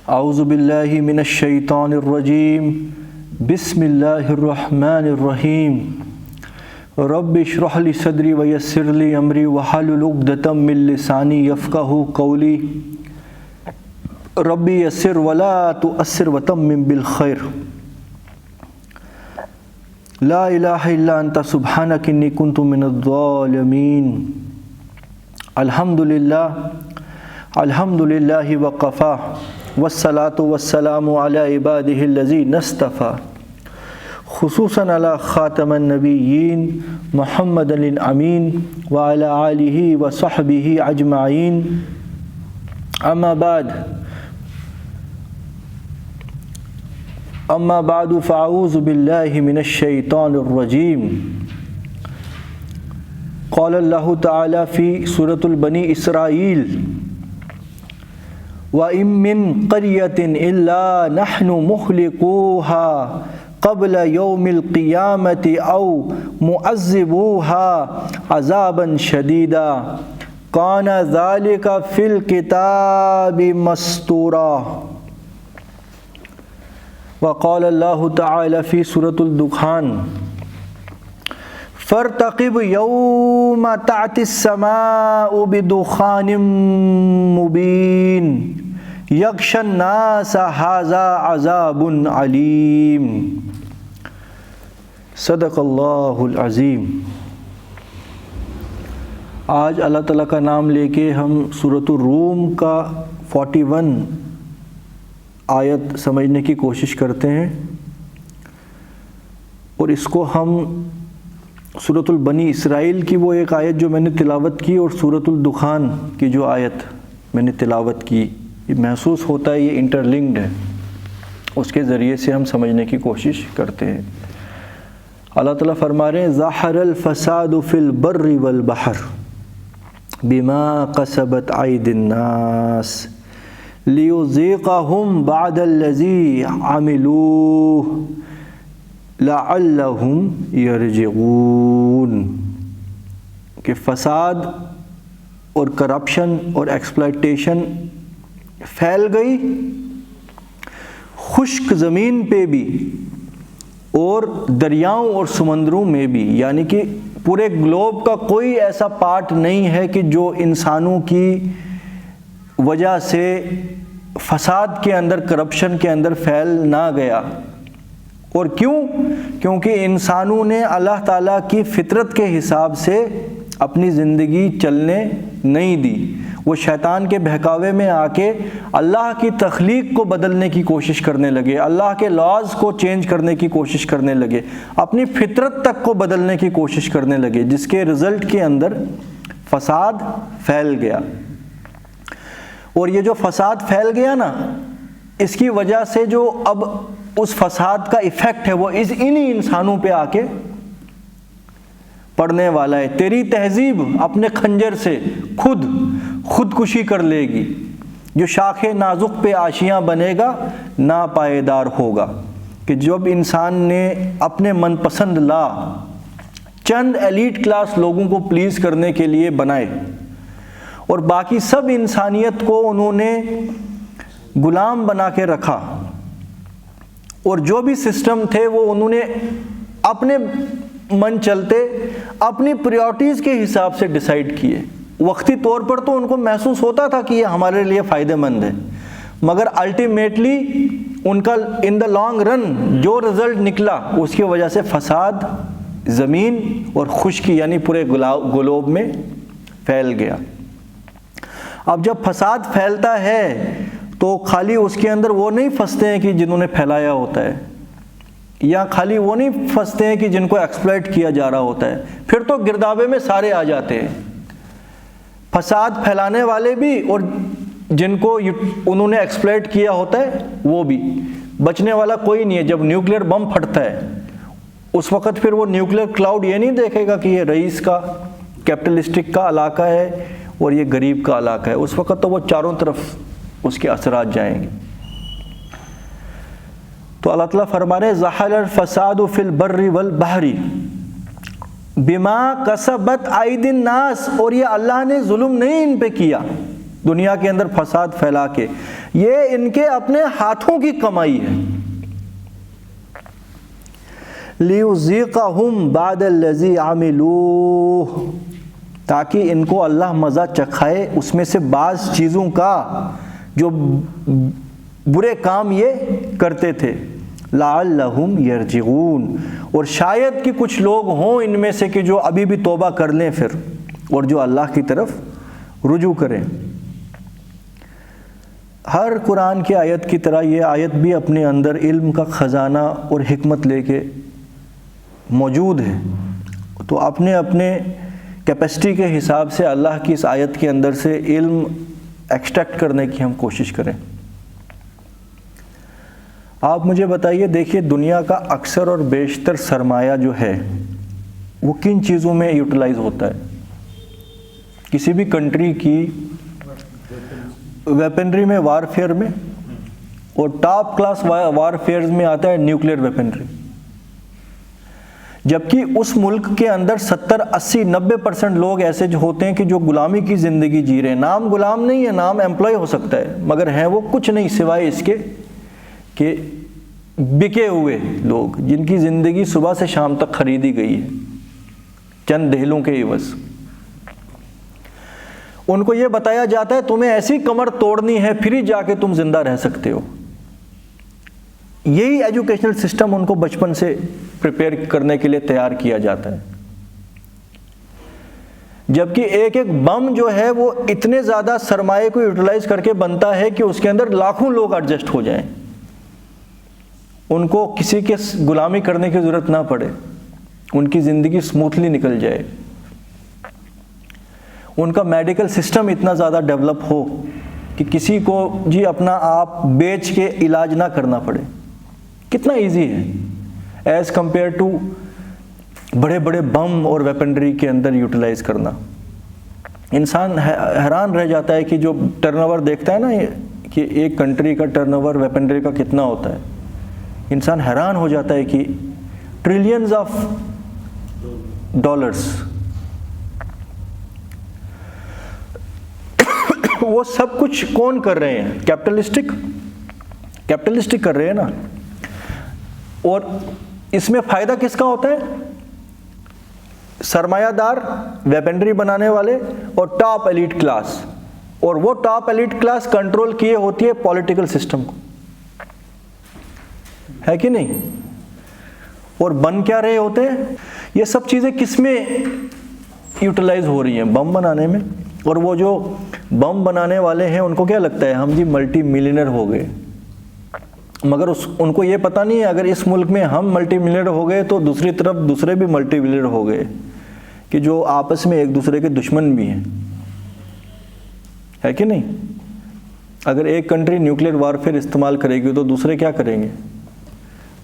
اعوذ باللہ من الشیطان الرجیم بسم اللہ الرحمن الرحیم رب اشرح لی صدری ویسر لی امری واحلل عقدۃ من لسانی یفقہوا قولی رب یسر ولا تؤثر وتمم بالخیر لا الہ الا انت سبحانک انی کنت من الظالمین الحمد للہ وقفا والصلاة والسلام علی عبادہ الذین اصطفیٰ خصوصاً علی خاتم النبیین محمد الامین وعلی آلہ وصحبہ اجمعین اما بعد فاعوذ باللہ من الشیطان الرجیم قال اللہ تعالی فی سورۃ البنی اسرائیل وَإِن مِّن قَرْيَةٍ إِلَّا نَحْنُ مُخْلِقُوهَا قَبْلَ يَوْمِ الْقِيَامَةِ أَوْ مُعَذِّبُوهَا عَذَابًا شَدِيدًا كَانَ ذَلِكَ فِي الْكِتَابِ مَسْطُورًا وقال اللہ تعالی فی سورۃ الدخان فارتقب یوم تأتی السماء بدخان مبین یغشی الناس ھذا عذاب علیم صدق اللہ العظیم۔ آج اللہ تعالیٰ کا نام لے کے ہم سورۃ الروم کا 41 آیت سمجھنے کی کوشش کرتے ہیں، اور اس کو ہم سورۃ البنی اسرائیل کی وہ ایک آیت جو میں نے تلاوت کی اور سورۃ الدخان کی جو آیت میں نے تلاوت کی، یہ محسوس ہوتا ہے یہ انٹرلنکڈ ہے، اس کے ذریعے سے ہم سمجھنے کی کوشش کرتے ہیں۔ اللہ تعالیٰ فرما رہے ہیں ظہر الفساد فی البر والبحر بما کسبت ایدی الناس لیذیقہم بعد الذی عملوہ لعلہم یرجعون، کہ فساد اور کرپشن اور ایکسپلائٹیشن پھیل گئی خشک زمین پہ بھی اور دریاؤں اور سمندروں میں بھی، یعنی کہ پورے گلوب کا کوئی ایسا پارٹ نہیں ہے کہ جو انسانوں کی وجہ سے فساد کے اندر کرپشن کے اندر پھیل نہ گیا۔ اور کیونکہ انسانوں نے اللہ تعالیٰ کی فطرت کے حساب سے اپنی زندگی چلنے نہیں دی، وہ شیطان کے بہکاوے میں آ کے اللہ کی تخلیق کو بدلنے کی کوشش کرنے لگے، اللہ کے لاز کو چینج کرنے کی کوشش کرنے لگے، اپنی فطرت تک کو بدلنے کی کوشش کرنے لگے، جس کے رزلٹ کے اندر فساد پھیل گیا۔ اور یہ جو فساد پھیل گیا نا، اس کی وجہ سے جو اب اس فساد کا ایفیکٹ ہے وہ انہی انسانوں پہ آ کے پڑنے والا ہے۔ تیری تہذیب اپنے خنجر سے خودکشی کر لے گی، جو شاخ نازک پہ آشیاں بنے گا ناپائیدار ہوگا، کہ جب انسان نے اپنے من پسند لا چند ایلیٹ کلاس لوگوں کو پلیز کرنے کے لیے بنائے اور باقی سب انسانیت کو انہوں نے غلام بنا کے رکھا، اور جو بھی سسٹم تھے وہ انہوں نے اپنے من چلتے اپنی پریورٹیز کے حساب سے ڈیسائیڈ کیے۔ وقتی طور پر تو ان کو محسوس ہوتا تھا کہ یہ ہمارے لیے فائدہ مند ہے، مگر الٹیمیٹلی ان کا ان دا لانگ رن جو رزلٹ نکلا اس کی وجہ سے فساد زمین اور خشکی یعنی پورے گلوب میں پھیل گیا۔ اب جب فساد پھیلتا ہے تو خالی اس کے اندر وہ نہیں پھنستے ہیں کہ جنہوں نے پھیلایا ہوتا ہے، یا خالی وہ نہیں پھنستے ہیں کہ جن کو ایکسپلائٹ کیا جا رہا ہوتا ہے، پھر تو گردابے میں سارے آ جاتے ہیں، فساد پھیلانے والے بھی اور جن کو انہوں نے ایکسپلائٹ کیا ہوتا ہے وہ بھی، بچنے والا کوئی نہیں ہے۔ جب نیوکلیر بم پھٹتا ہے اس وقت پھر وہ نیوکلیر کلاؤڈ یہ نہیں دیکھے گا کہ یہ رئیس کا کیپٹلسٹک کا علاقہ ہے اور یہ غریب کا علاقہ ہے، اس وقت تو وہ چاروں طرف اس کے اثرات جائیں گے۔ تو اللہ تعالیٰ فرما رہے ظہر الفساد فی البر والبحر بما کسبت ایدی الناس، اور یہ اللہ نے ظلم نہیں ان پہ کیا دنیا کے اندر فساد پھیلا کے، یہ ان کے اپنے ہاتھوں کی کمائی ہے. لِيُذِيقَهُمْ بَعْدَ الَّذِي عَمِلُوهُ، تاکہ ان کو اللہ مزہ چکھائے اس میں سے بعض چیزوں کا جو برے کام یہ کرتے تھے. لَعَلَّهُمْ يَرْجِعُونَ، اور شاید کہ کچھ لوگ ہوں ان میں سے کہ جو ابھی بھی توبہ کر لیں پھر، اور جو اللہ کی طرف رجوع کریں. ہر قرآن کی آیت کی طرح یہ آیت بھی اپنے اندر علم کا خزانہ اور حکمت لے کے موجود ہے. تو اپنے کیپیسٹی کے حساب سے اللہ کی اس آیت کے اندر سے علم ایکسٹریکٹ کرنے کی ہم کوشش کریں. آپ مجھے بتائیے، دیکھیے دنیا کا اکثر اور بیشتر سرمایہ جو ہے وہ کن چیزوں میں یوٹیلائز ہوتا ہے؟ کسی بھی کنٹری کی ویپنری میں، وارفیئر میں، اور ٹاپ کلاس وارفیئرز میں آتا ہے نیوکلیر ویپنری. جبکہ اس ملک کے اندر 70 80 90% لوگ ایسے جو ہوتے ہیں کہ جو غلامی کی زندگی جی رہے ہیں. نام غلام نہیں ہے، نام امپلائی ہو سکتا ہے، مگر ہیں وہ کچھ نہیں سوائے اس کے کہ بکے ہوئے لوگ جن کی زندگی صبح سے شام تک خریدی گئی ہے چند دہلوں کے عوض. ان کو یہ بتایا جاتا ہے تمہیں ایسی کمر توڑنی ہے پھر ہی جا کے تم زندہ رہ سکتے ہو. یہی ایجوکیشنل سسٹم ان کو بچپن سے پریپیئر کرنے کے لیے تیار کیا جاتا ہے. جبکہ ایک بم جو ہے وہ اتنے زیادہ سرمایے کو یوٹیلائز کر کے بنتا ہے کہ اس کے اندر لاکھوں لوگ ایڈجسٹ ہو جائیں، ان کو کسی کے غلامی کرنے کی ضرورت نہ پڑے، ان کی زندگی سموتھلی نکل جائے. ان کا میڈیکل سسٹم اتنا زیادہ ڈیولپ ہو کہ کسی کو جی اپنا آپ بیچ کے علاج نہ کرنا پڑے. کتنا ایزی ہے ایز کمپیئر ٹو بڑے بڑے بم اور ویپنری کے اندر یوٹیلائز کرنا. انسان حیران رہ جاتا ہے کہ جو ٹرن اوور دیکھتا ہے نا کہ ایک کنٹری کا ٹرن اوور ویپنری کا کتنا ہوتا ہے، انسان حیران ہو جاتا ہے کہ ٹریلینز آف ڈالرز. وہ سب کچھ کون کر رہے ہیں؟ کیپٹلسٹک کر رہے ہیں نا. اور اس میں فائدہ کس کا ہوتا ہے؟ سرمایہ دار، ویپنری بنانے والے اور ٹاپ ایلیٹ کلاس. اور وہ ٹاپ ایلیٹ کلاس کنٹرول کیے ہوتی ہے پولیٹیکل سسٹم کو، ہے کہ نہیں؟ اور بن کیا رہے ہوتے ہیں؟ یہ سب چیزیں کس میں یوٹیلائز ہو رہی ہیں؟ بم بنانے میں. اور وہ جو بم بنانے والے ہیں ان کو کیا لگتا ہے ہم جی ملٹی ملینئر ہو گئے، مگر ان کو یہ پتہ نہیں ہے اگر اس ملک میں ہم ملٹی ملینئر ہو گئے تو دوسری طرف دوسرے بھی ملٹی ملینئر ہو گئے کہ جو آپس میں ایک دوسرے کے دشمن بھی ہیں، ہے کہ نہیں؟ اگر ایک کنٹری نیوکلیر وارفیئر استعمال کرے گی تو دوسرے کیا کریں گے؟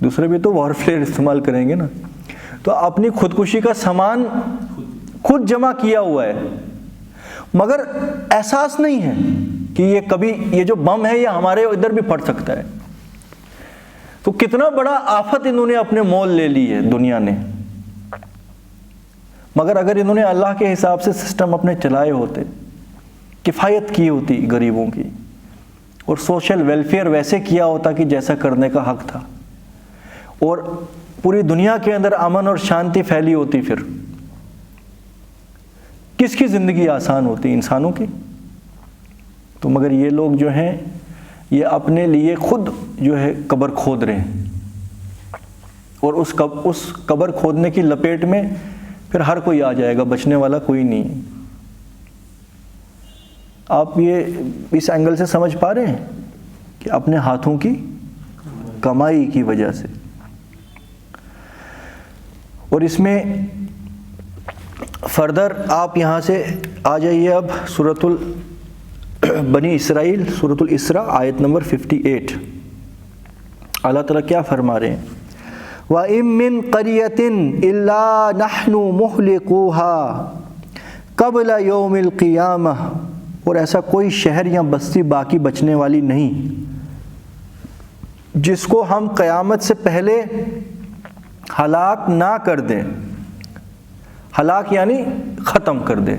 دوسرے بھی تو وارفیئر استعمال کریں گے نا. تو اپنی خودکشی کا سامان خود جمع کیا ہوا ہے، مگر احساس نہیں ہے کہ یہ جو بم ہے یہ ہمارے ادھر بھی پڑ سکتا ہے. تو کتنا بڑا آفت انہوں نے اپنے مول لے لی ہے دنیا نے. مگر اگر انہوں نے اللہ کے حساب سے سسٹم اپنے چلائے ہوتے، کفایت کی ہوتی غریبوں کی، اور سوشل ویلفیئر ویسے کیا ہوتا کہ جیسا کرنے کا حق تھا، اور پوری دنیا کے اندر امن اور شانتی پھیلی ہوتی، پھر کس کی زندگی آسان ہوتی؟ انسانوں کی. تو مگر یہ لوگ جو ہیں یہ اپنے لیے خود جو ہے قبر کھود رہے ہیں، اور اس قبر کھودنے کی لپیٹ میں پھر ہر کوئی آ جائے گا، بچنے والا کوئی نہیں. آپ یہ اس اینگل سے سمجھ پا رہے ہیں کہ اپنے ہاتھوں کی کمائی کی وجہ سے. اور اس میں فردر آپ یہاں سے آ جائیے اب سورۃ بنی اسرائیل، سورۃ الاسراء آیت نمبر 58. اللہ تعالیٰ کیا فرما رہے ہیں؟ وَإِن مِّن قَرْيَةٍ إِلَّا نَحْنُ مُهْلِكُوهَا قَبْلَ يَوْمِ الْقِيَامَةِ، اور ایسا کوئی شہر یا بستی باقی بچنے والی نہیں جس کو ہم قیامت سے پہلے ہلاک نہ کر دیں. ہلاک یعنی ختم کر دیں.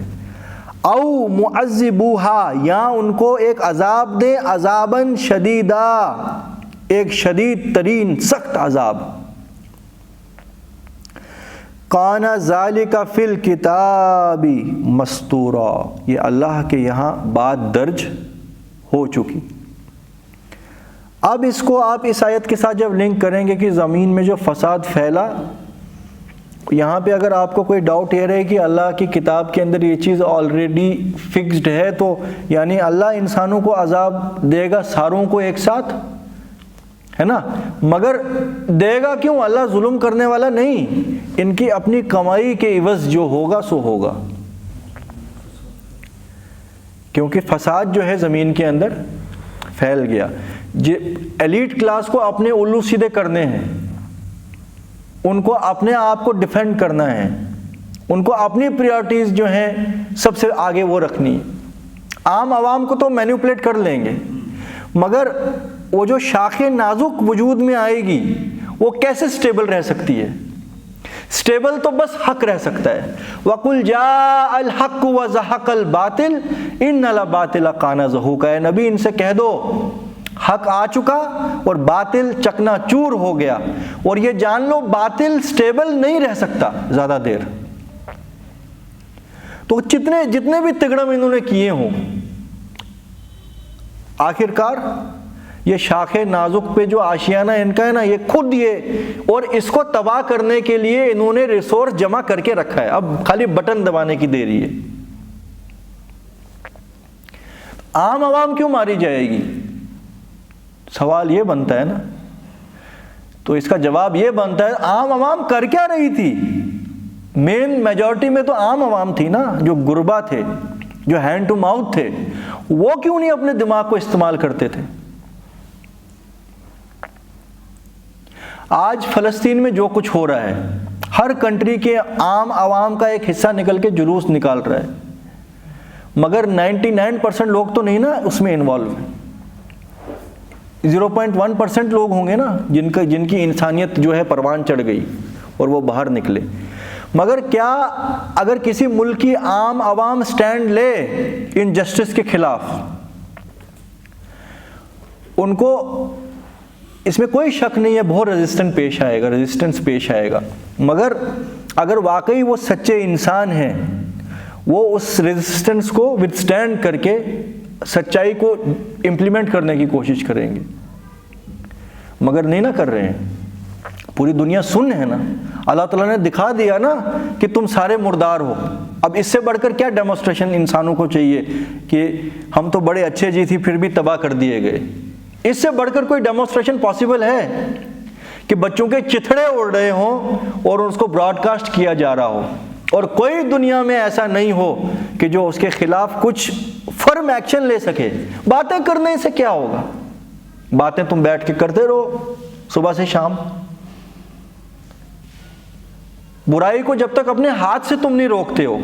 او معذبوہا یا ان کو ایک عذاب دے، عذاباً شدیدا ایک شدید ترین سخت عذاب۔ کان ذالک فی الکتاب مستورا، یہ اللہ کے یہاں بات درج ہو چکی۔ اب اس کو آپ اس آیت کے ساتھ جب لنک کریں گے کہ زمین میں جو فساد پھیلا، یہاں پہ اگر آپ کو کوئی ڈاؤٹ یہ رہے کہ اللہ کی کتاب کے اندر یہ چیز آلریڈی فکسڈ ہے، تو یعنی اللہ انسانوں کو عذاب دے گا ساروں کو ایک ساتھ، ہے نا؟ مگر دے گا کیوں؟ اللہ ظلم کرنے والا نہیں، ان کی اپنی کمائی کے عوض جو ہوگا سو ہوگا، کیونکہ فساد جو ہے زمین کے اندر پھیل گیا۔ ایلیٹ کلاس کو اپنے الو سیدھے کرنے ہیں، ان کو اپنے آپ کو ڈیفینڈ کرنا ہے، ان کو اپنی پریورٹیز جو ہیں سب سے آگے وہ رکھنی ہے۔ عام عوام کو تو مینیپولیٹ کر لیں گے، مگر وہ جو شاخ نازک وجود میں آئے گی وہ کیسے سٹیبل رہ سکتی ہے؟ سٹیبل تو بس حق رہ سکتا ہے۔ وَقُلْ جَاءَ الْحَقُّ وَزَهَقَ الْبَاطِلُ إِنَّ الْبَاطِلَ كَانَ زَهُوقًا، اے نبی ان سے کہہ دو حق آ چکا اور باطل چکنا چور ہو گیا، اور یہ جان لو باطل سٹیبل نہیں رہ سکتا زیادہ دیر۔ تو جتنے بھی تگڑم انہوں نے کیے ہوں، آخر کار یہ شاخ نازک پہ جو آشیانہ ان کا ہے نا، یہ خود یہ، اور اس کو تباہ کرنے کے لیے انہوں نے ریسورس جمع کر کے رکھا ہے، اب خالی بٹن دبانے کی دیری ہے۔ عام عوام کیوں ماری جائے گی؟ سوال یہ بنتا ہے نا، تو اس کا جواب یہ بنتا ہے عام عوام کر کیا رہی تھی؟ مین میجورٹی میں تو عام عوام تھی نا، جو غربا تھے، جو ہینڈ ٹو ماؤتھ تھے، وہ کیوں نہیں اپنے دماغ کو استعمال کرتے تھے؟ آج فلسطین میں جو کچھ ہو رہا ہے، ہر کنٹری کے عام عوام کا ایک حصہ نکل کے جلوس نکال رہا ہے، مگر 99% لوگ تو نہیں نا اس میں انوالو ہیں۔ 0.1% لوگ ہوں گے نا جن کی انسانیت جو ہے پروان چڑھ گئی اور وہ باہر نکلے۔ مگر کیا اگر کسی ملک کی عام عوام سٹینڈ لے انجسٹس کے خلاف، ان کو اس میں کوئی شک نہیں ہے بہت ریزسٹنس پیش آئے گا، مگر اگر واقعی وہ سچے انسان ہیں، وہ اس ریزسٹنس کو وتھسٹینڈ کر کے سچائی کو امپلیمنٹ کرنے کی کوشش کریں گے، مگر نہیں نہ کر رہے ہیں۔ پوری دنیا سن ہے نا، اللہ تعالیٰ نے دکھا دیا نا کہ تم سارے مردار ہو۔ اب اس سے بڑھ کر کیا ڈیمونسٹریشن انسانوں کو چاہیے کہ ہم تو بڑے اچھے جی تھی پھر بھی تباہ کر دیے گئے؟ اس سے بڑھ کر کوئی ڈیمونسٹریشن پاسبل ہے کہ بچوں کے چتھڑے اڑ رہے ہوں اور اس کو براڈ کاسٹ کیا جا رہا ہو، اور کوئی دنیا میں ایسا نہیں ہو کہ جو اس کے خلاف کچھ فرم ایکشن لے سکے؟ باتیں کرنے سے کیا ہوگا؟ باتیں تم بیٹھ کے کرتے رہو صبح سے شام، برائی کو جب تک اپنے ہاتھ سے تم نہیں روکتے ہو۔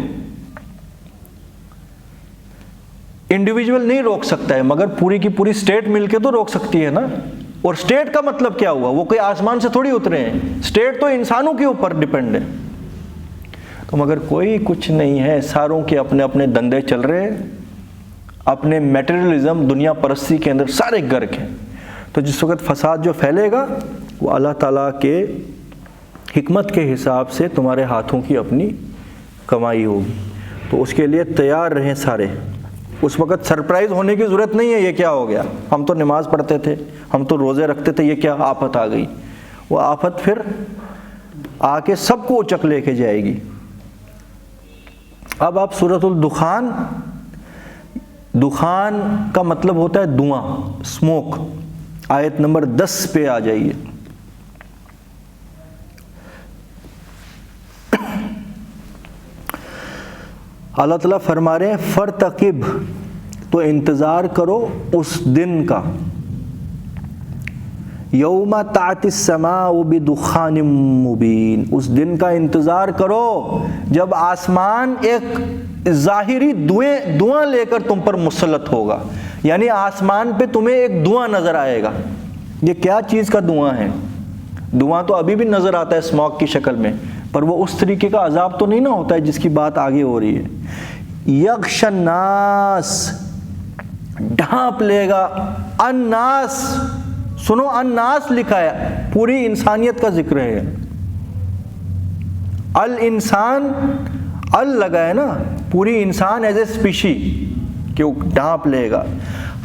انڈیویجول نہیں روک سکتا ہے، مگر پوری کی پوری سٹیٹ مل کے تو روک سکتی ہے نا۔ اور سٹیٹ کا مطلب کیا ہوا؟ وہ کوئی آسمان سے تھوڑی اترے ہیں، سٹیٹ تو انسانوں کے اوپر ڈیپینڈ ہے۔ تو مگر کوئی کچھ نہیں ہے، ساروں کے اپنے اپنے دندے چل رہے ہیں، اپنے میٹیریلزم دنیا پرستی کے اندر سارے گرک ہیں۔ تو جس وقت فساد جو پھیلے گا وہ اللہ تعالیٰ کے حکمت کے حساب سے تمہارے ہاتھوں کی اپنی کمائی ہوگی، تو اس کے لیے تیار رہیں سارے۔ اس وقت سرپرائز ہونے کی ضرورت نہیں ہے یہ کیا ہو گیا، ہم تو نماز پڑھتے تھے، ہم تو روزے رکھتے تھے، یہ کیا آفت آ گئی؟ وہ آفت پھر آ کے سب کو اچک لے کے جائے گی۔ اب آپ سورۃ الدخان، دخان کا مطلب ہوتا ہے دھواں، اسموک، آیت نمبر 10 پہ آ جائیے۔ اللہ تعالیٰ فرما رہے ہیں فرتقب، تو انتظار کرو اس دن کا، یوم تأتی السماء بدخان مبین، اس دن کا انتظار کرو جب آسمان ایک ظاہری دھواں لے کر تم پر مسلط ہوگا، یعنی آسمان پہ تمہیں ایک دھواں نظر آئے گا۔ یہ کیا چیز کا دھواں ہے؟ دھواں تو ابھی بھی نظر آتا ہے اسموک کی شکل میں، پر وہ اس طریقے کا عذاب تو نہیں نہ ہوتا ہے جس کی بات آگے ہو رہی ہے۔ یغش الناس، ڈھانپ لے گا، الناس، سنو الناس لکھا ہے، پوری انسانیت کا ذکر ہے، الانسان ال لگا ہے نا، پوری انسان ایز اے اسپیشی کہ وہ ڈھانپ لے گا۔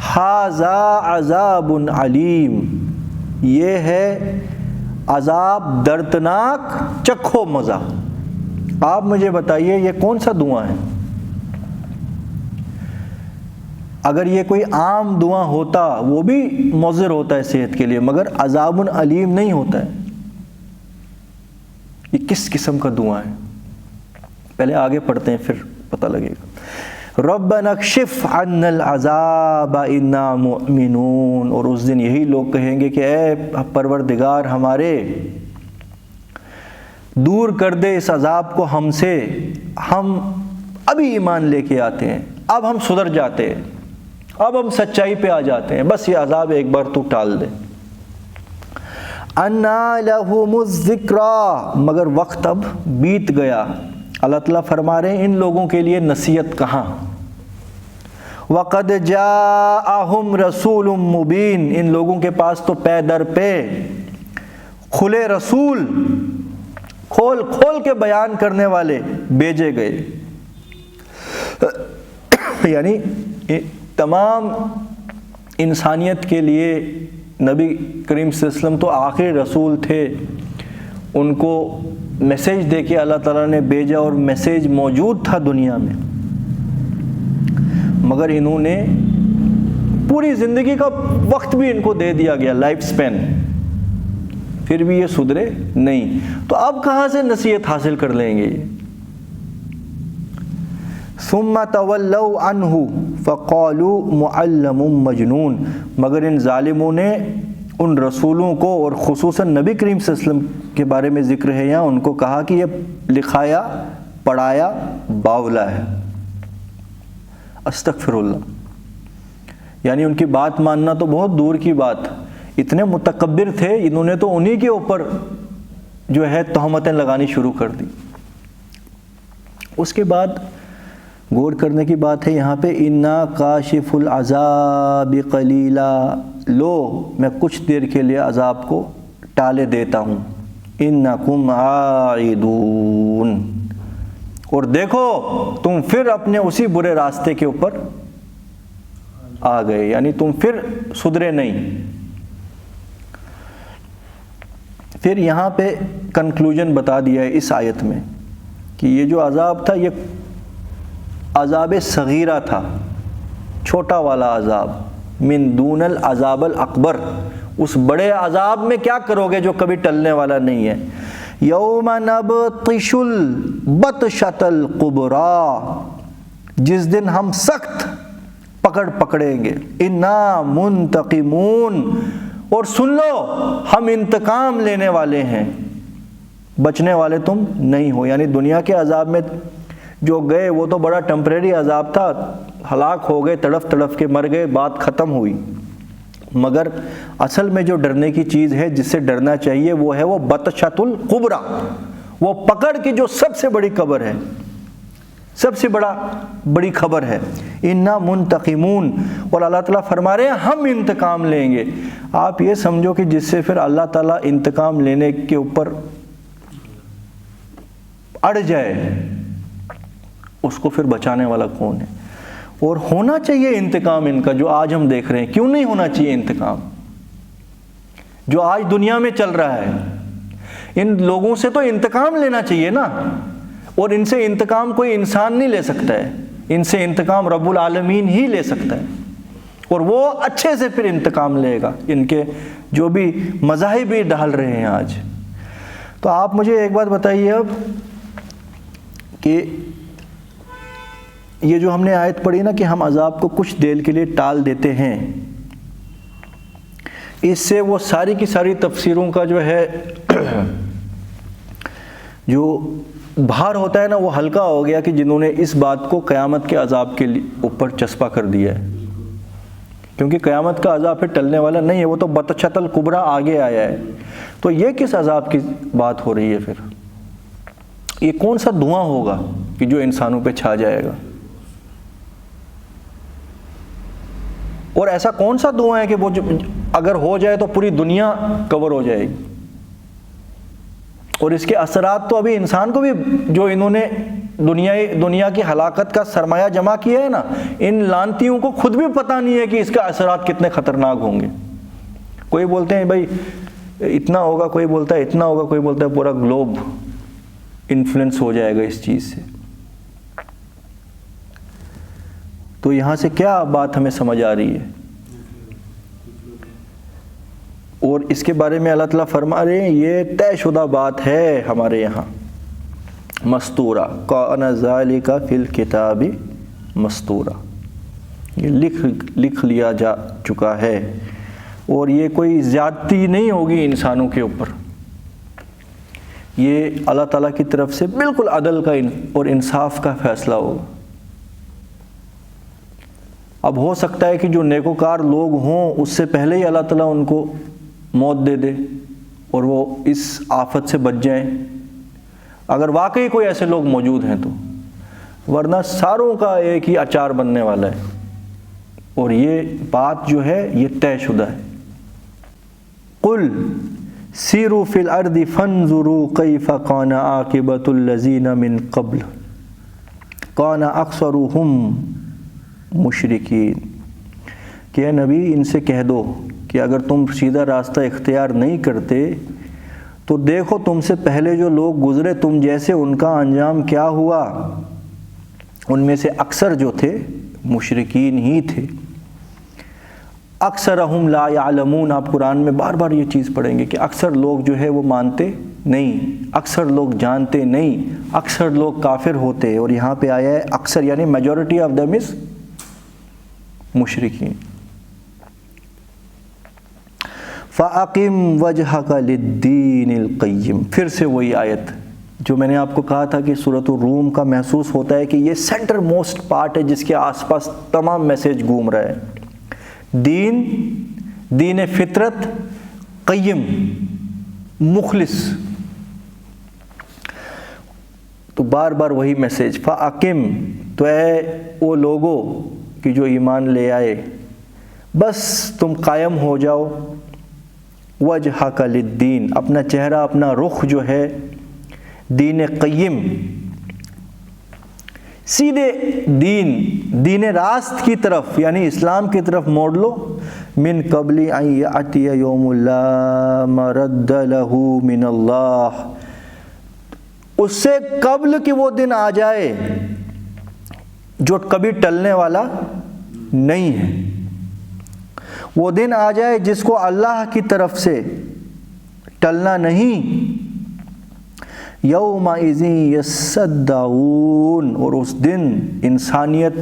ھذا عذاب علیم، یہ ہے عذاب دردناک، چکھو مزہ۔ آپ مجھے بتائیے یہ کون سا دعا ہے؟ اگر یہ کوئی عام دعا ہوتا وہ بھی مضر ہوتا ہے صحت کے لیے، مگر عذاب علیم نہیں ہوتا ہے۔ یہ کس قسم کا دعا ہے؟ پہلے آگے پڑھتے ہیں پھر پتہ لگے گا۔ ربنا اکشف عنا العذاب انا مؤمنون، اور اس دن یہی لوگ کہیں گے کہ اے پروردگار ہمارے، دور کر دے اس عذاب کو ہم سے، ہم ابھی ایمان لے کے آتے ہیں، اب ہم سدھر جاتے ہیں، اب ہم سچائی پہ آ جاتے ہیں، بس یہ عذاب ایک بار تو ٹال دے۔ انا لہم الذکریٰ، مگر وقت اب بیت گیا۔ اللہ تعالیٰ فرما رہے ہیں ان لوگوں کے لیے نصیحت کہاں؟ وقد جاءہم رسول مبین، ان لوگوں کے پاس تو پے در پہ کھلے رسول، کھول کھول کے بیان کرنے والے بھیجے گئے، یعنی تمام انسانیت کے لیے نبی کریم صلی اللہ علیہ وسلم تو آخری رسول تھے، ان کو میسیج دے کے اللہ تعالیٰ نے بھیجا، اور میسیج موجود تھا دنیا میں، مگر انہوں نے پوری زندگی کا وقت بھی ان کو دے دیا گیا، لائف سپین، پھر بھی یہ سدھرے نہیں، تو اب کہاں سے نصیحت حاصل کر لیں گے یہ؟ ثم تولوا عنہ فقالوا معلم مجنون، مگر ان ظالموں نے ان رسولوں کو، اور خصوصاً نبی کریم صلی اللہ علیہ وسلم کے بارے میں ذکر ہے یہاں، ان کو کہا کہ یہ لکھایا پڑھایا باولا ہے۔ استغفر اللہ، یعنی ان کی بات ماننا تو بہت دور کی بات، اتنے متکبر تھے، انہوں نے تو انہی کے اوپر جو ہے تہمتیں لگانی شروع کر دی۔ اس کے بعد غور کرنے کی بات ہے یہاں پہ، انا کاشف العذاب قلیلا، لو میں کچھ دیر کے لیے عذاب کو ٹالے دیتا ہوں، انکم عائدون، اور دیکھو تم پھر اپنے اسی برے راستے کے اوپر آ گئے، یعنی تم پھر سدھرے نہیں۔ پھر یہاں پہ کنکلوژن بتا دیا ہے اس آیت میں کہ یہ جو عذاب تھا یہ عذاب صغیرہ تھا، چھوٹا والا عذاب، من دون العذاب الاکبر، اس بڑے عذاب میں کیا کرو گے جو کبھی ٹلنے والا نہیں ہے۔ یوم نبطش البطشۃ الکبریٰ، جس دن ہم سخت پکڑیں گے، انا منتقمون، اور سن لو ہم انتقام لینے والے ہیں، بچنے والے تم نہیں ہو، یعنی دنیا کے عذاب میں جو گئے وہ تو بڑا ٹیمپریری عذاب تھا، ہلاک ہو گئے، تڑف تڑف کے مر گئے، بات ختم ہوئی، مگر اصل میں جو ڈرنے کی چیز ہے جس سے ڈرنا چاہیے وہ ہے وہ بطشۃ الکبریٰ، وہ پکڑ کی جو سب سے بڑی خبر ہے، سب سے بڑی خبر ہے، انا منتقمون، اور اللہ تعالیٰ فرما رہے ہیں ہم انتقام لیں گے۔ آپ یہ سمجھو کہ جس سے پھر اللہ تعالیٰ انتقام لینے کے اوپر اڑ جائے اس کو پھر بچانے والا کون ہے؟ اور ہونا چاہیے انتقام ان کا، جو آج ہم دیکھ رہے ہیں، کیوں نہیں ہونا چاہیے انتقام جو آج دنیا میں چل رہا ہے؟ ان لوگوں سے تو انتقام لینا چاہیے نا، اور ان سے انتقام کوئی انسان نہیں لے سکتا ہے، ان سے انتقام رب العالمین ہی لے سکتا ہے، اور وہ اچھے سے پھر انتقام لے گا ان کے جو بھی مذاہب بھی ڈال رہے ہیں آج۔ تو آپ مجھے ایک بات بتائیے اب کہ یہ جو ہم نے آیت پڑھی نا کہ ہم عذاب کو کچھ دیر کے لیے ٹال دیتے ہیں، اس سے وہ ساری کی ساری تفسیروں کا جو ہے جو بھار ہوتا ہے نا وہ ہلکا ہو گیا کہ جنہوں نے اس بات کو قیامت کے عذاب کے اوپر چسپا کر دیا ہے، کیونکہ قیامت کا عذاب پھر ٹلنے والا نہیں ہے، وہ تو بطشۃ الکبریٰ آگے آیا ہے، تو یہ کس عذاب کی بات ہو رہی ہے؟ پھر یہ کون سا دھواں ہوگا کہ جو انسانوں پہ چھا جائے گا؟ اور ایسا کون سا دھواں ہے کہ وہ اگر ہو جائے تو پوری دنیا کور ہو جائے گی؟ اور اس کے اثرات تو ابھی انسان کو بھی، جو انہوں نے دنیا کی ہلاکت کا سرمایہ جمع کیا ہے نا، ان لانتیوں کو خود بھی پتہ نہیں ہے کہ اس کے اثرات کتنے خطرناک ہوں گے۔ کوئی بولتے ہیں بھائی اتنا ہوگا، کوئی بولتا ہے اتنا ہوگا، کوئی بولتا ہے پورا گلوب انفلوئنس ہو جائے گا اس چیز سے۔ تو یہاں سے کیا بات ہمیں سمجھ آ رہی ہے؟ اور اس کے بارے میں اللہ تعالیٰ فرما رہے ہیں یہ طے شدہ بات ہے ہمارے یہاں، مستورہ، کان ذالک فی الکتاب مستورہ، یہ لکھ لیا جا چکا ہے، اور یہ کوئی زیادتی نہیں ہوگی انسانوں کے اوپر، یہ اللہ تعالیٰ کی طرف سے بالکل عدل کا اور انصاف کا فیصلہ ہوگا۔ اب ہو سکتا ہے کہ جو نیکوکار لوگ ہوں اس سے پہلے ہی اللہ تعالیٰ ان کو موت دے دے اور وہ اس آفت سے بچ جائیں، اگر واقعی کوئی ایسے لوگ موجود ہیں تو، ورنہ ساروں کا ایک ہی اچار بننے والا ہے، اور یہ بات جو ہے یہ طے شدہ ہے۔ قل سیروا فی الارض فانظروا کیف کان عاقبۃ الذین من قبل کان اکثرهم مشرکین، کہ اے نبی ان سے کہہ دو کہ اگر تم سیدھا راستہ اختیار نہیں کرتے تو دیکھو تم سے پہلے جو لوگ گزرے تم جیسے، ان کا انجام کیا ہوا، ان میں سے اکثر جو تھے مشرکین ہی تھے۔ اکثرہم لا یعلمون، آپ قرآن میں بار بار یہ چیز پڑھیں گے کہ اکثر لوگ جو ہے وہ مانتے نہیں، اکثر لوگ جانتے نہیں، اکثر لوگ کافر ہوتے، اور یہاں پہ آیا ہے اکثر یعنی میجورٹی آف دیم از مشرکین۔ فَأَقِمْ وَجْهَكَ لِلدِّينِ الْقَيِّمِ، پھر سے وہی آیت جو میں نے آپ کو کہا تھا کہ سورۃ الروم کا محسوس ہوتا ہے کہ یہ سینٹر موسٹ پارٹ ہے جس کے آس پاس تمام میسیج گھوم رہا ہے۔ دین فطرت، قیم، مخلص، تو بار بار وہی میسیج فَأَقِمْ، تو اے وہ لوگوں کہ جو ایمان لے آئے، بس تم قائم ہو جاؤ، وجہک للدین، اپنا چہرہ اپنا رخ جو ہے دین قیم، سیدھے دین راست کی طرف یعنی اسلام کی طرف موڑ لو، من قبل ان یأتی یوم لا مرد لہ من اللہ، اس سے قبل کہ وہ دن آ جائے جو کبھی ٹلنے والا نہیں ہے، وہ دن آ جائے جس کو اللہ کی طرف سے ٹلنا نہیں۔ یومئذ یصدعون، اور اس دن انسانیت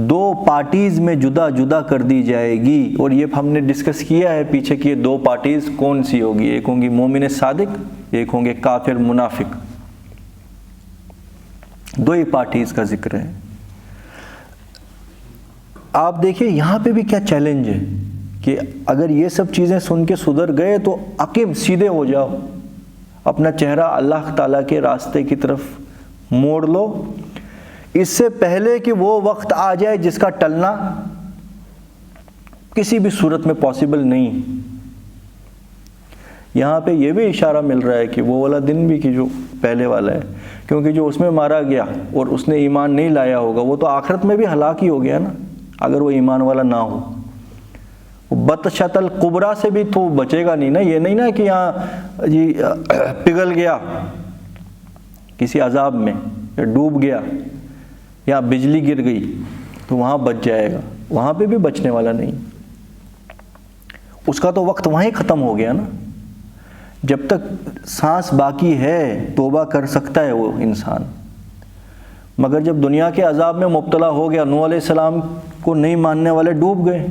دو پارٹیز میں جدا جدا کر دی جائے گی، اور یہ ہم نے ڈسکس کیا ہے پیچھے کہ یہ دو پارٹیز کون سی ہوگی، ایک ہوں گی مومن صادق، ایک ہوں گے کافر منافق، دو ہی پارٹیز کا ذکر ہے۔ آپ دیکھیں یہاں پہ بھی کیا چیلنج ہے کہ اگر یہ سب چیزیں سن کے سدھر گئے تو عقیم سیدھے ہو جاؤ، اپنا چہرہ اللہ تعالیٰ کے راستے کی طرف موڑ لو، اس سے پہلے کہ وہ وقت آ جائے جس کا ٹلنا کسی بھی صورت میں پاسبل نہیں۔ یہاں پہ یہ بھی اشارہ مل رہا ہے کہ وہ والا دن بھی کہ جو پہلے والا ہے، کیونکہ جو اس میں مارا گیا اور اس نے ایمان نہیں لایا ہوگا وہ تو آخرت میں بھی ہلاک ہی ہو گیا نا، اگر وہ ایمان والا نہ ہو۔ بطشۃ القبریٰ سے بھی تو بچے گا نہیں نا، یہ نہیں نا کہ یہاں جی پگھل گیا کسی عذاب میں یا ڈوب گیا یا بجلی گر گئی تو وہاں بچ جائے گا، وہاں پہ بھی بچنے والا نہیں، اس کا تو وقت وہیں ختم ہو گیا نا۔ جب تک سانس باقی ہے توبہ کر سکتا ہے وہ انسان، مگر جب دنیا کے عذاب میں مبتلا ہو گیا، نوح علیہ السلام کو نہیں ماننے والے ڈوب گئے،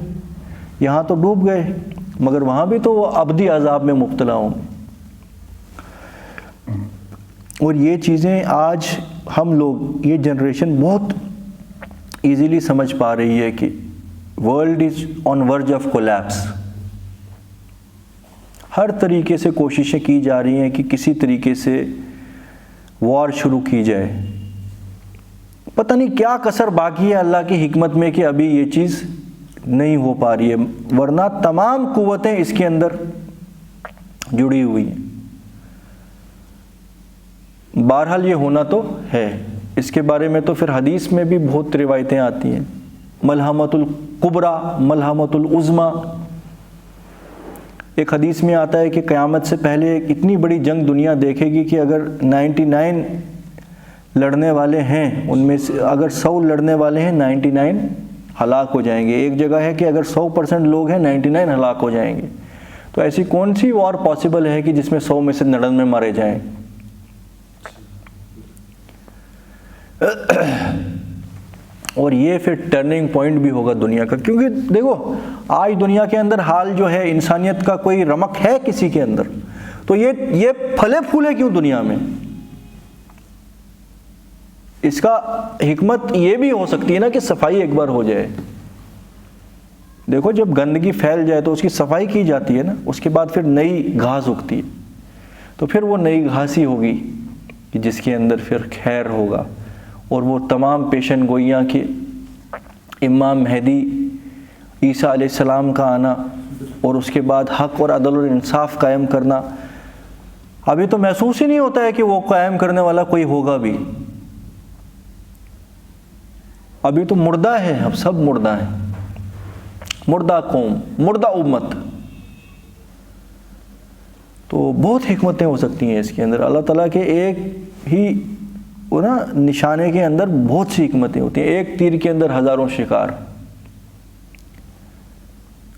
یہاں تو ڈوب گئے مگر وہاں بھی تو وہ ابدی عذاب میں مبتلا ہوں گے۔ اور یہ چیزیں آج ہم لوگ، یہ جنریشن بہت ایزیلی سمجھ پا رہی ہے کہ world is on verge of collapse, ہر طریقے سے کوششیں کی جا رہی ہیں کہ کسی طریقے سے وار شروع کی جائے، پتہ نہیں کیا کسر باقی ہے اللہ کی حکمت میں کہ ابھی یہ چیز نہیں ہو پا رہی ہے، ورنہ تمام قوتیں اس کے اندر جڑی ہوئی ہیں۔ بہرحال یہ ہونا تو ہے، اس کے بارے میں تو پھر حدیث میں بھی بہت روایتیں آتی ہیں، ملحمۃ الکبریٰ، ملحمۃ العظمیٰ۔ ایک حدیث میں آتا ہے کہ قیامت سے پہلے ایک اتنی بڑی جنگ دنیا دیکھے گی کہ اگر 99 لڑنے والے ہیں، ان میں سے اگر 100 لڑنے والے ہیں 99 ہلاک ہو جائیں گے۔ ایک جگہ ہے کہ اگر 100% لوگ ہیں 99 ہلاک ہو جائیں گے۔ تو ایسی کون سی وار پاسبل ہے کہ جس میں 100 میں سے 99 مارے جائیں؟ اور یہ پھر ٹرننگ پوائنٹ بھی ہوگا دنیا کا، کیونکہ دیکھو آج دنیا کے اندر حال جو ہے، انسانیت کا کوئی رمق ہے کسی کے اندر، تو یہ پھلے پھولے کیوں دنیا میں؟ اس کا حکمت یہ بھی ہو سکتی ہے نا کہ صفائی ایک بار ہو جائے۔ دیکھو جب گندگی پھیل جائے تو اس کی صفائی کی جاتی ہے نا، اس کے بعد پھر نئی گھاس اگتی ہے، تو پھر وہ نئی گھاس ہی ہوگی کہ جس کے اندر پھر خیر ہوگا، اور وہ تمام پیشن گوئیاں کہ امام مہدی عیسیٰ علیہ السلام کا آنا، اور اس کے بعد حق اور عدل اور انصاف قائم کرنا، ابھی تو محسوس ہی نہیں ہوتا ہے کہ وہ قائم کرنے والا کوئی ہوگا بھی۔ ابھی تو مردہ ہے، اب سب مردہ ہیں، مردہ قوم، مردہ امت۔ تو بہت حکمتیں ہو سکتی ہیں اس کے اندر، اللہ تعالیٰ کے ایک ہی نشانے کے اندر بہت سی حکمتیں ہوتی ہیں، ایک تیر کے اندر ہزاروں شکار۔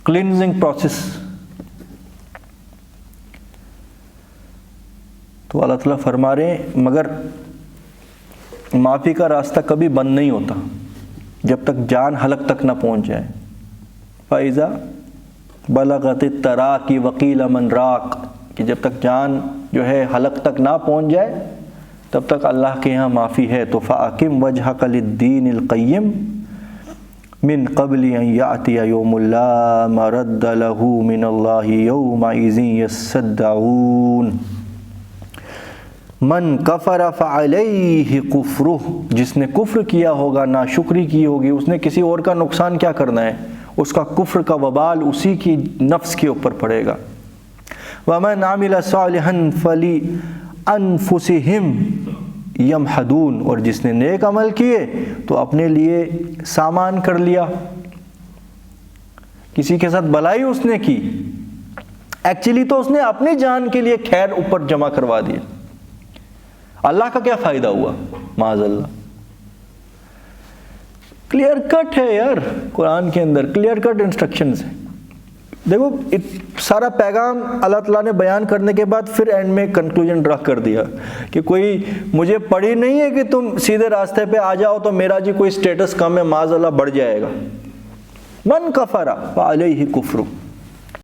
کلینزنگ پروسیس، تو اللہ تعالیٰ فرما رہے ہیں مگر معافی کا راستہ کبھی بند نہیں ہوتا جب تک جان حلق تک نہ پہنچ جائے۔ فَإِذَا بَلَغَتِ التَّرَاقِ وَقِيلَ مَنْ رَاقٍ، کہ جب تک جان جو ہے حلق تک نہ پہنچ جائے تب تک اللہ کے یہاں معافی ہے۔ تو فَأَقِمْ وَجْهَكَ لِلدِّينِ الْقَيِّمِ مِنْ قَبْلِ أَنْ يَأْتِيَ يَوْمٌ لَا مَرَدَّ لَهُ مِنَ اللَّهِ يَوْمَئِذٍ يَصَّدَّعُونَ من کفر فعلیہ کفرہ، جس نے کفر کیا ہوگا، ناشکری کی ہوگی، اس نے کسی اور کا نقصان کیا کرنا ہے، اس کا کفر کا وبال اسی کی نفس کے اوپر پڑے گا۔ ومن عمل صالحا فلانفسہم یمہدون، اور جس نے نیک عمل کیے تو اپنے لیے سامان کر لیا، کسی کے ساتھ بھلائی اس نے کی، ایکچولی تو اس نے اپنی جان کے لیے خیر اوپر جمع کروا دیا، اللہ کا کیا فائدہ ہوا؟ معاذ اللہ۔ کلیئر کٹ ہے یار، قرآن کے اندر کلیئر کٹ انسٹرکشنز ہیں۔ دیکھو سارا پیغام اللہ تعالیٰ نے بیان کرنے کے بعد پھر اینڈ میں کنکلوژن ڈرا کر دیا کہ کوئی مجھے پڑی نہیں ہے کہ تم سیدھے راستے پہ آ جاؤ تو میرا جی کوئی سٹیٹس کم ہے، معاذ اللہ بڑھ جائے گا۔ من کفر فعلیہ کفر،